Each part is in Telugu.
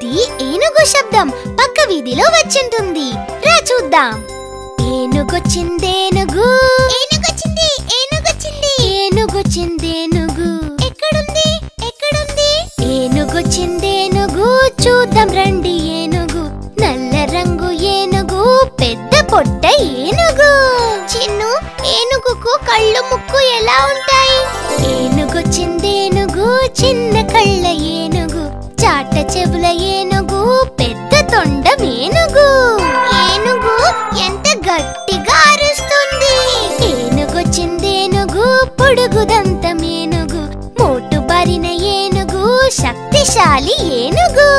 ఇది ఏనుగు శబ్దం పక్క వీధిలో వచ్చింటుంది. రా చూద్దాం. ఏనుగొచ్చిందేనుగు, ఏనుగొచ్చింది, ఏనుగొచ్చింది, ఏనుగొచ్చిందేనుగు. ఎక్కడుంది, ఎక్కడుంది? ఏనుగొచ్చిందేనుగు, చూద్దాం రండి. ఏనుగు నల్ల రంగు ఏనుగు, పెద్ద పొట్ట ఏనుగు. చిన్ను, ఏనుగుకు కళ్ళు ముక్కు ఎలా ఉంటాయి? ఏనుగొచ్చిందేనుగు, చిన్న కళ్ళ ఏనుగు, చాట చెవుల ఏనుగు, పెద్ద తొండం ఏనుగు. ఏనుగు ఎంత గట్టిగా అరుస్తుంది. ఏనుగొచ్చిందేనుగు, పొడుగు దంతం ఏనుగు, మోటు బారిన ఏనుగు, శక్తిశాలి ఏనుగు.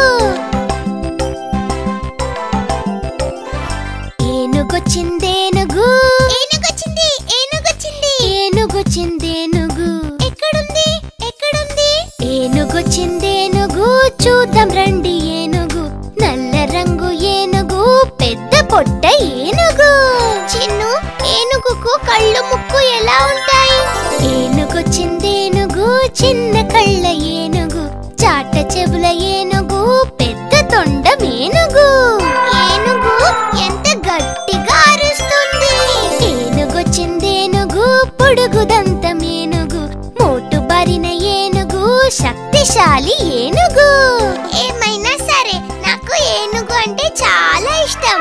ఏనుగొచ్చిందేనుగు, ఏనుగొచ్చింది, ఏనుగొచ్చింది, ఏనుగొచ్చిందేనుగు. ఎక్కడుంది, ఎక్కడుంది? ఏనుగొచ్చిందేనుగు, చూద్దాం రండి. ఏనుగు నల్ల రంగు ఏనుగు, పెద్ద పొట్ట ఏనుగు. చిన్ను, ఏనుగుకు కళ్ళు ముక్కు ఎలా ఉంటాయి? ఏనుగొచ్చిందేనుగు, చిన్న కళ్ళ ఏనుగు, చాట చెవుల ఏనుగు, పెద్ద తొండం ఏనుగు. ఏనుగు ఎంత గట్టిగా అరుస్తుంది. ఏనుగొచ్చిందేనుగు, పొడుగు దంతం ఏనుగు, మోటు బారిన ఏనుగు, శక్తిశాలి ఏనుగు. ఏమైనా సరే నాకు ఏనుగు అంటే చాలా ఇష్టం.